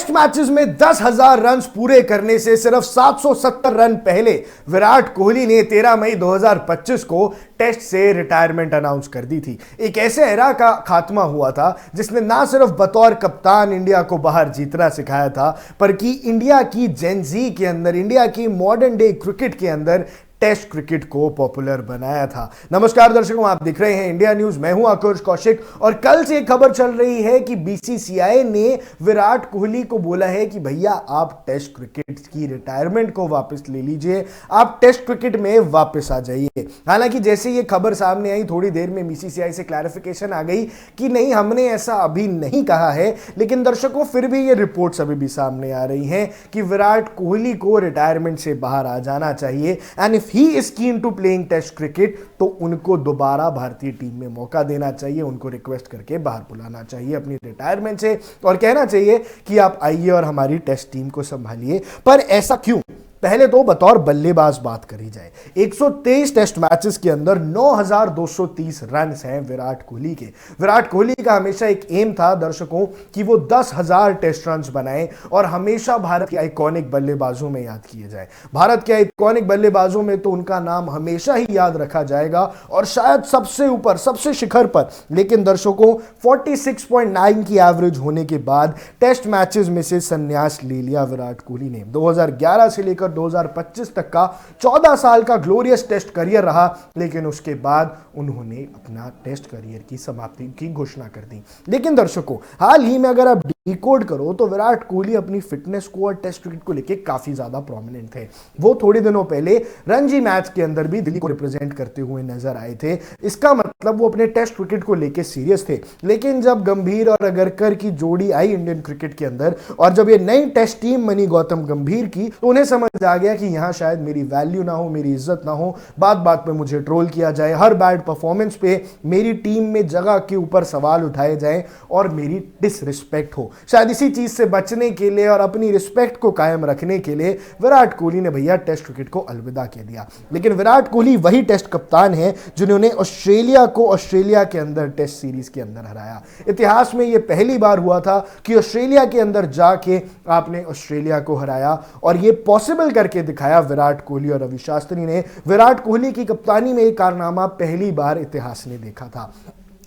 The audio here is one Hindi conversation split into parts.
टेस्ट मैचेस में 10,000 रन पूरे करने से सिर्फ 770 रन पहले विराट कोहली ने 13 मई 2025 को टेस्ट से रिटायरमेंट अनाउंस कर दी थी। एक ऐसे एरा का खात्मा हुआ था जिसने ना सिर्फ बतौर कप्तान इंडिया को बाहर जीतना सिखाया था, बल्कि इंडिया की जेन जी के अंदर, इंडिया की मॉडर्न डे क्रिकेट के अंदर टेस्ट क्रिकेट को पॉपुलर बनाया था। नमस्कार दर्शकों, आप देख रहे हैं इंडिया न्यूज। मैं हूं आकुश कौशिक और कल से खबर चल रही है कि बीसीसीआई ने विराट कोहली को बोला है कि भैया आप टेस्ट क्रिकेट की रिटायरमेंट को वापस ले लीजिए, आप टेस्ट क्रिकेट में वापस आ जाइए। हालांकि जैसे ये खबर सामने आई, थोड़ी देर में बीसीसीआई से क्लैरिफिकेशन आ गई कि नहीं, हमने ऐसा अभी नहीं कहा है। लेकिन दर्शकों, फिर भी ये रिपोर्ट्स अभी भी सामने आ रही हैं कि विराट कोहली को रिटायरमेंट से बाहर आ जाना चाहिए and he is keen to playing test cricket, तो उनको दोबारा भारतीय टीम में मौका देना चाहिए, उनको रिक्वेस्ट करके बाहर बुलाना चाहिए अपनी रिटायरमेंट से और कहना चाहिए कि आप आइए और हमारी टेस्ट टीम को संभालिए। पर ऐसा क्यों? पहले तो बतौर बल्लेबाज बात करी जाए। 123 टेस्ट मैचेस के अंदर 9,230 रन हैं विराट कोहली के। विराट कोहली का हमेशा एक एम था दर्शकों कि वो 10,000 टेस्ट रन बनाएं और हमेशा भारत के आइकॉनिक बल्लेबाजों में याद किए जाए। भारत के आइकॉनिक बल्लेबाजों में तो उनका नाम हमेशा ही याद रखा जाएगा और शायद सबसे ऊपर, सबसे शिखर पर। लेकिन दर्शकों, 46.9 की एवरेज होने के बाद टेस्ट मैचेस में से संन्यास ले लिया विराट कोहली ने। 2011 से लेकर 2025 तक का 14 साल का ग्लोरियस टेस्ट करियर रहा, लेकिन उसके बाद उन्होंने अपना टेस्ट करियर की समाप्ति की घोषणा कर दी। लेकिन दर्शकों, हाल ही में अगर आप डिकोड करो तो विराट कोहली अपनी फिटनेस को और टेस्ट क्रिकेट को लेकर काफी ज्यादा प्रोमिनेंट थे। वो थोड़े दिनों पहले रणजी मैच के अंदर भी दिल्ली को रिप्रेजेंट करते हुए नजर आए थे। इसका मतलब वो अपने टेस्ट क्रिकेट को लेकर सीरियस थे। लेकिन जब गंभीर और अगरकर की जोड़ी आई इंडियन क्रिकेट के अंदर और जब ये नई टेस्ट टीम बनी गौतम गंभीर की, तो उन्हें समझ आ गया कि यहां शायद मेरी वैल्यू ना हो, मेरी इज्जत ना हो, बात बात पे मुझे ट्रोल किया जाए, हर बैड परफॉर्मेंस पे मेरी टीम में जगह के ऊपर सवाल उठाए जाएं और मेरी डिसरिस्पेक्ट हो। शायद इसी चीज से बचने के लिए और अपनी रिस्पेक्ट को कायम रखने के लिए विराट कोहली ने भैया टेस्ट क्रिकेट को अलविदा कह दिया। लेकिन विराट कोहली वही टेस्ट कप्तान है जिन्होंने ऑस्ट्रेलिया को ऑस्ट्रेलिया के अंदर टेस्ट सीरीज के अंदर हराया। इतिहास में यह पहली बार हुआ था कि ऑस्ट्रेलिया के अंदर जाके आपने ऑस्ट्रेलिया को हराया और यह पॉसिबल करके दिखाया विराट कोहली और रवि शास्त्री ने। विराट कोहली की कप्तानी में एक कारनामा पहली बार इतिहास ने देखा था।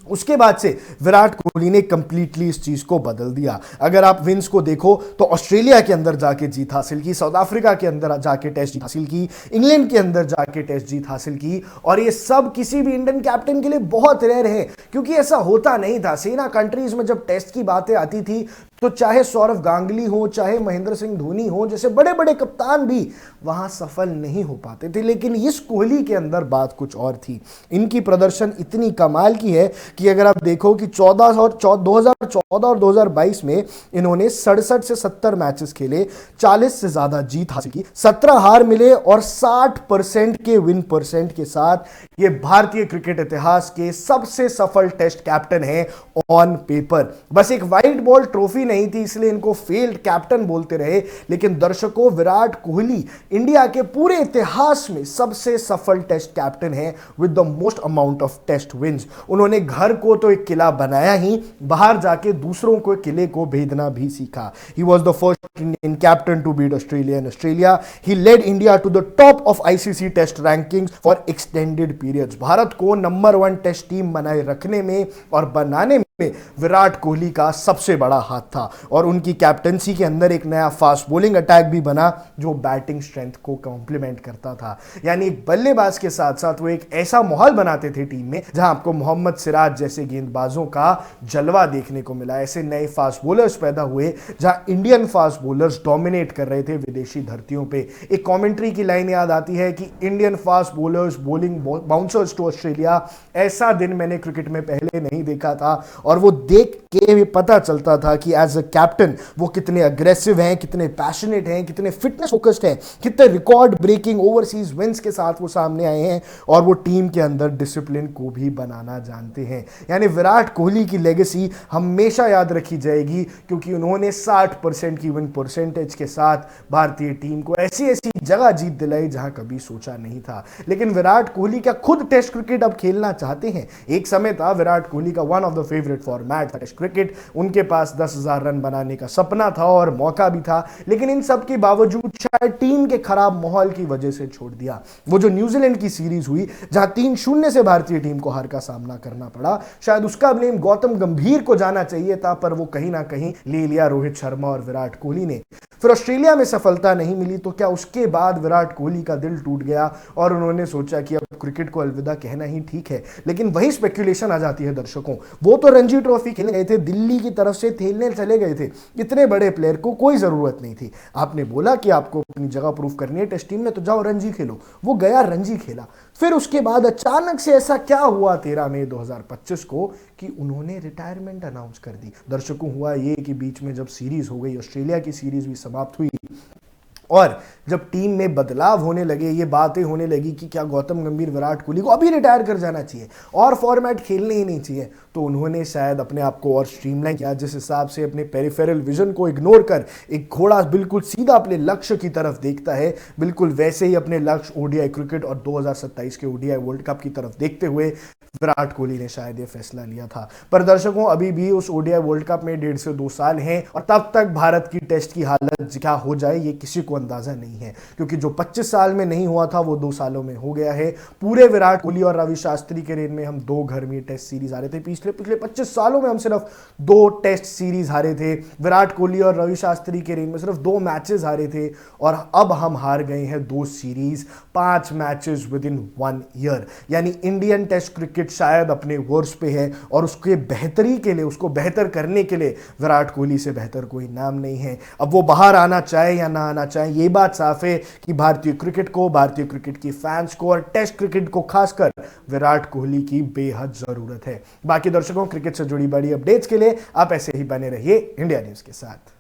उसके बाद से विराट कोहली ने कंप्लीटली इस चीज को बदल दिया। अगर आप विंस को देखो तो ऑस्ट्रेलिया के अंदर जाके जीत हासिल की, साउथ अफ्रीका के अंदर जाके टेस्ट जीत हासिल की, इंग्लैंड के अंदर जाके टेस्ट जीत हासिल की। और ये सब किसी भी इंडियन कैप्टन के लिए बहुत रेयर है, क्योंकि ऐसा होता नहीं था। सेना कंट्रीज में जब टेस्ट की बातें आती थी तो चाहे सौरव गांगुली हो, चाहे महेंद्र सिंह धोनी हो, जैसे बड़े बड़े कप्तान भी वहां सफल नहीं हो पाते थे। लेकिन इस कोहली के अंदर बात कुछ और थी। इनकी प्रदर्शन इतनी कमाल की है कि अगर आप देखो कि 2014 और 2022 में इन्होंने 67 से 70 मैचेस खेले, 40 से ज्यादा जीत हासिल की, 17 हार मिले और 60% के विन परसेंट के साथ ये भारतीय क्रिकेट इतिहास के सबसे सफल टेस्ट कैप्टन है ऑन पेपर। बस एक व्हाइट बॉल ट्रॉफी नहीं थी, इसलिए इनको फेल्ड कैप्टन बोलते रहे। लेकिन दर्शकों, विराट कोहली इंडिया के पूरे इतिहास में सबसे सफल टेस्ट कैप्टन है with the most amount of test wins. उन्होंने घर को तो एक किला बनाया ही, बाहर जाके दूसरों को किले को भेदना भी सीखा। He was the first Indian captain to beat Australia in Australia. He led India to the top of ICC Test rankings for extended periods. Bharat को नंबर 1 टेस्ट टीम बनाए रखने में और बनाने में विराट कोहली का सबसे बड़ा हाथ था। और उनकी कैप्टनसी के अंदर एक नया फास्ट बॉलिंग अटैक भी बना जो बैटिंग स्ट्रेंथ को कॉम्प्लीमेंट करता था। यानी एक बल्लेबाज के साथ साथ वो एक ऐसा माहौल बनाते थे टीम में जहां आपको मोहम्मद सिराज जैसे गेंदबाजों का जलवा देखने को मिला। ऐसे नए फास्ट बॉलर्स पैदा हुए जहां इंडियन फास्ट बॉलर्स डोमिनेट कर रहे थे विदेशी धरतियों पे। एक कमेंट्री की लाइन याद आती है कि Indian fast bowlers bowling bouncers to Australia, ऐसा दिन मैंने क्रिकेट में पहले नहीं देखा था। और वो देख के भी पता चलता था कि एज अ कैप्टन वो कितने अग्रेसिव हैं, कितने पैशनेट हैं, कितने फिटनेस फोकस्ड हैं, कितने रिकॉर्ड ब्रेकिंग ओवरसीज विंस के साथ वो सामने आए हैं और वो टीम के अंदर डिसिप्लिन को भी बनाना जानते हैं। यानी विराट कोहली की लेगेसी हमेशा याद रखी जाएगी, क्योंकि उन्होंने 60% की विन परसेंटेज के साथ भारतीय टीम को ऐसी ऐसी जगह जीत दिलाई जहां कभी सोचा नहीं था। लेकिन विराट कोहली क्या खुद टेस्ट क्रिकेट अब खेलना चाहते हैं? एक समय था विराट कोहली का one of the favourite favourite format था टेस्ट क्रिकेट, उनके पास 10,000 रन बनाने का सपना था और मौका भी था, लेकिन इन सब के बावजूद शायद टीम के खराब माहौल की वजह से छोड़ दिया। वो जो न्यूजीलैंड की सीरीज हुई जहां 3-0 से भारतीय टीम को हार का सामना करना पड़ा, शायद उसका ब्लेम गौतम गंभीर को जाना चाहिए था, पर वो कहीं ना कहीं ले लिया रोहित शर्मा और विराट कोहली ने। फिर ऑस्ट्रेलिया में सफलता नहीं मिली तो क्या उसके बाद विराट कोहली का दिल टूट गया और उन्होंने सोचा कि अब क्रिकेट को अलविदा कहना ही ठीक है? लेकिन वही स्पेकुलेशन आ जाती है दर्शकों, वो तो रणजी ट्रॉफी खेलने गए थे, दिल्ली की तरफ से खेलने चले गए थे, इतने बड़े प्लेयर को कोई जरूरत नहीं थी। आपने बोला कि आपको अपनी जगह प्रूव करनी है टेस्ट टीम में, तो जाओ रणजी खेलो। वो गया, रणजी खेला। फिर उसके बाद अचानक से ऐसा क्या हुआ 13 मई 2025 को कि उन्होंने रिटायरमेंट अनाउंस कर दी। दर्शकों, हुआ ये कि बीच में जब सीरीज हो गई, ऑस्ट्रेलिया की सीरीज भी समाप्त हुई और जब टीम में बदलाव होने लगे, ये बातें होने लगी कि क्या गौतम गंभीर विराट कोहली को अभी रिटायर कर जाना चाहिए और फॉर्मेट खेलने ही नहीं चाहिए, तो उन्होंने शायद अपने आप को और स्ट्रीमलाइन किया, जिस हिसाब से अपने पेरिफेरल विजन को इग्नोर कर एक घोड़ा बिल्कुल सीधा अपने लक्ष्य की तरफ देखता है, बिल्कुल वैसे ही अपने लक्ष्य ओडीआई क्रिकेट और 2027 के ओडीआई वर्ल्ड कप की तरफ देखते हुए विराट कोहली ने शायद ये फैसला लिया था। पर दर्शकों, अभी भी उस ओडीआई वर्ल्ड कप में 1.5 से 2 साल हैं और तब तक भारत की टेस्ट की हालत क्या हो जाए ये किसी को अंदाजा नहीं है, क्योंकि जो 25 साल में नहीं हुआ था वो 2 सालों में हो गया है। पूरे विराट कोहली और रवि शास्त्री के रेन में हम 2 घर में टेस्ट सीरीज हारे थे। पिछले 25 सालों में हम सिर्फ 2 टेस्ट सीरीज हारे थे। विराट कोहली और रवि शास्त्री के रेन में सिर्फ 2 मैचेस हारे थे और अब हम हार गए हैं 2 series, 5 matches with in 1 year. यानी इंडियन टेस्ट क्रिकेट शायद अपने वर्ष पे है और उसके बेहतरी के लिए, उसको बेहतर करने के लिए विराट कोहली से बेहतर कोई नाम नहीं है। अब वो बाहर आना चाहे या ना आना चाहे, ये बात साफ है कि भारतीय क्रिकेट को, भारतीय क्रिकेट की फैंस को और टेस्ट क्रिकेट को खासकर विराट कोहली की बेहद जरूरत है। बाकी दर्शकों, क्रिकेट से जुड़ी बड़ी अपडेट्स के लिए आप ऐसे ही बने रहिए इंडिया न्यूज के साथ।